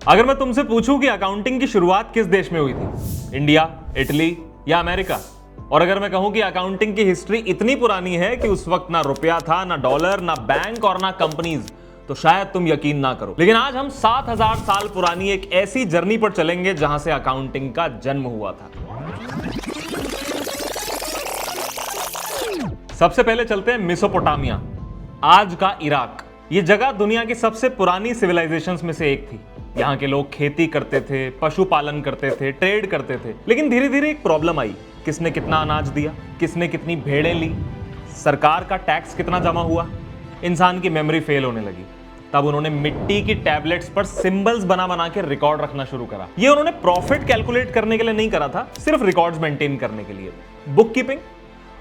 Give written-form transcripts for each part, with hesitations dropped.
अगर मैं तुमसे पूछूं कि अकाउंटिंग की शुरुआत किस देश में हुई थी, इंडिया, इटली या अमेरिका, और अगर मैं कहूं कि अकाउंटिंग की हिस्ट्री इतनी पुरानी है कि उस वक्त ना रुपया था, ना डॉलर, ना बैंक और ना कंपनीज, तो शायद तुम यकीन ना करो। लेकिन आज हम 7000 साल पुरानी एक ऐसी जर्नी पर चलेंगे जहां से अकाउंटिंग का जन्म हुआ था। सबसे पहले चलते हैं मेसोपोटामिया, आज का इराक। यह जगह दुनिया की सबसे पुरानी सिविलाइजेशंस में से एक थी। यहाँ के लोग खेती करते थे, पशुपालन करते थे, ट्रेड करते थे। लेकिन धीरे धीरे एक प्रॉब्लम आई, किसने कितना अनाज दिया, किसने कितनी भेड़ें ली, सरकार का टैक्स कितना जमा हुआ। इंसान की मेमोरी फेल होने लगी। तब उन्होंने मिट्टी की टैबलेट्स पर सिंबल्स बना बना के रिकॉर्ड रखना शुरू करा। ये उन्होंने प्रॉफिट कैलकुलेट करने के लिए नहीं करा था, सिर्फ रिकॉर्ड्स मेंटेन करने के लिए, बुक कीपिंग।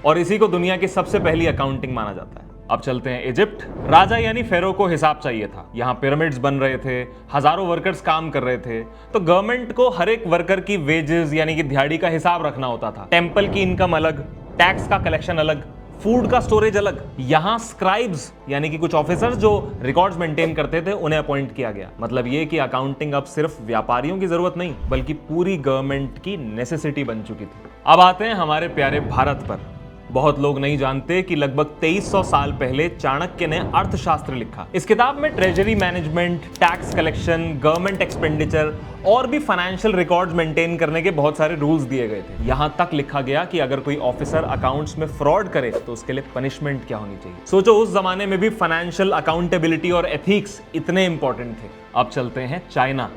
और इसी को दुनिया की सबसे पहली अकाउंटिंग माना जाता है। अब चलते हैं इजिप्ट। राजा यानी फेरो को हिसाब चाहिए था। यहाँ पिरामिड्स बन रहे थे, हजारों वर्कर्स काम कर रहे थे, तो गवर्नमेंट को हर एक वर्कर की वेजेस यानी कि दिहाड़ी का हिसाब रखना होता था। टेंपल की इनकम अलग, टैक्स का कलेक्शन अलग, फूड का स्टोरेज अलग। यहाँ स्क्राइब्स यानी कि कुछ ऑफिसर्स जो रिकॉर्ड्स मेंटेन करते थे, उन्हें अपॉइंट किया गया। मतलब ये कि अकाउंटिंग अब सिर्फ व्यापारियों की जरूरत नहीं, बल्कि पूरी गवर्नमेंट की नेसेसिटी बन चुकी थी। अब आते हैं हमारे प्यारे भारत पर। बहुत लोग नहीं जानते कि लगभग 2300 साल पहले चाणक्य ने अर्थशास्त्र लिखा। इस किताब में treasury management, tax collection, government expenditure और भी फाइनेंशियल रिकॉर्ड्स मेंटेन करने के बहुत सारे रूल्स दिए गए थे। यहां तक लिखा गया कि अगर कोई ऑफिसर अकाउंट्स में फ्रॉड करे तो उसके लिए पनिशमेंट क्या होनी चाहिए। सोचो, उस जमाने में भी फाइनेंशियल अकाउंटेबिलिटी और एथिक्स इतने इंपॉर्टेंट थे। अब चलते हैं चाइना।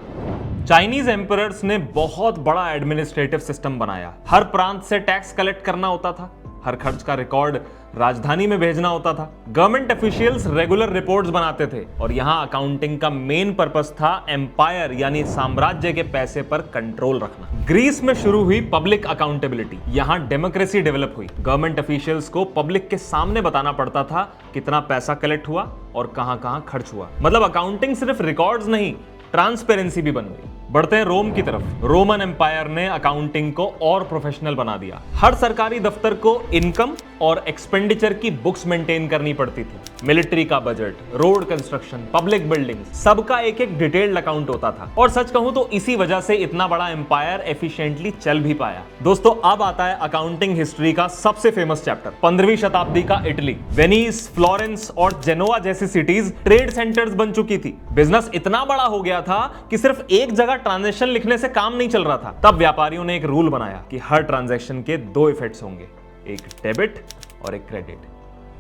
चाइनीज एम्परर्स ने बहुत बड़ा एडमिनिस्ट्रेटिव सिस्टम बनाया। हर प्रांत से टैक्स कलेक्ट करना होता था, हर खर्च का रिकॉर्ड राजधानी में भेजना होता था। गवर्नमेंट ऑफिशियल्स रेगुलर रिपोर्ट्स बनाते थे और यहां अकाउंटिंग का मेन पर्पस था एम्पायर यानी साम्राज्य के पैसे पर कंट्रोल रखना। ग्रीस में शुरू हुई पब्लिक अकाउंटेबिलिटी। यहां डेमोक्रेसी डेवलप हुई। गवर्नमेंट ऑफिशियल्स को पब्लिक के सामने बताना पड़ता था कितना पैसा कलेक्ट हुआ और कहां-कहां खर्च हुआ। मतलब अकाउंटिंग सिर्फ रिकॉर्ड्स नहीं, ट्रांसपेरेंसी भी बन गई। बढ़ते हैं रोम की तरफ। रोमन एम्पायर ने अकाउंटिंग को और प्रोफेशनल बना दिया। हर सरकारी दफ्तर को इनकम और एक्सपेंडिचर की बुक्स मेंटेन करनी पड़ती थी। मिलिट्री का budget, road construction, public building, सबका एक एक डिटेल्ड अकाउंट होता था। और सच कहूं तो इसी वजह से इतना बड़ा एम्पायर एफिशिएंटली चल भी पाया। दोस्तों, अब आता है अकाउंटिंग हिस्ट्री का सबसे फेमस चैप्टर, 15वीं शताब्दी का इटली। वेनिस, फ्लोरेंस और जेनोवा जैसी सिटीज ट्रेड सेंटर्स बन चुकी थी। बिजनेस इतना बड़ा हो गया था कि सिर्फ एक जगह ट्रांजैक्शन लिखने से काम नहीं चल रहा था। तब व्यापारियों ने एक रूल बनाया कि हर ट्रांजैक्शन के दो इफेक्ट्स होंगे, एक डेबिट और एक क्रेडिट।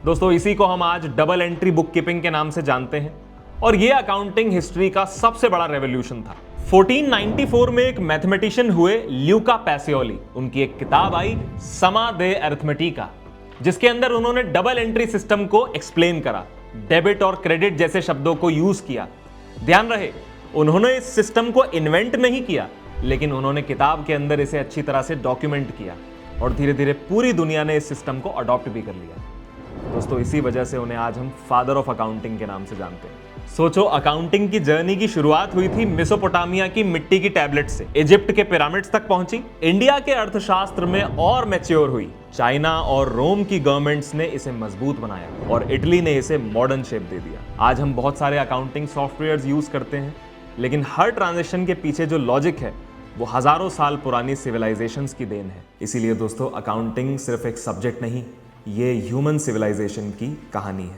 दोस्तों, इसी को हम आज डबल एंट्री बुक कीपिंग के नाम से जानते हैं। और यह अकाउंटिंग हिस्ट्री का सबसे बड़ा रेवोल्यूशन था। 1494 में एक मैथमेटिशियन हुए ल्यूका पैसियोली। उनकी एक किताब आई समा दे अरिथमेटिका, जिसके अंदर उन्होंने डबल एंट्री सिस्टम को एक्सप्लेन करा, डेबिट और क्रेडिट जैसे शब्दों को यूज किया। ध्यान रहे, उन्होंने इस सिस्टम को इन्वेंट नहीं किया, लेकिन उन्होंने किताब के अंदर इसे अच्छी तरह से डॉक्यूमेंट किया और धीरे धीरे पूरी दुनिया ने इस सिस्टम को अडॉप्ट भी कर लिया। दोस्तों, इसी वजह से उन्हें आज हम फादर ऑफ अकाउंटिंग के नाम से जानते हैं। सोचो, अकाउंटिंग की जर्नी की शुरुआत हुई थी मेसोपोटामिया की मिट्टी की टैबलेट से, इजिप्ट के पिरामिड्स तक पहुंची, इंडिया के अर्थशास्त्र में और मैच्योर हुई, चाइना और रोम की गवर्नमेंट्स ने इसे मजबूत बनाया और इटली ने इसे मॉडर्न शेप दे दिया। आज हम बहुत सारे अकाउंटिंग सॉफ्टवेयर्स यूज करते हैं, लेकिन हर ट्रांजैक्शन के पीछे जो लॉजिक है वो हजारों साल पुरानी सिविलाइजेशंस की देन है। इसीलिए दोस्तों, अकाउंटिंग सिर्फ एक सब्जेक्ट नहीं, ये ह्यूमन सिविलाइजेशन की कहानी है।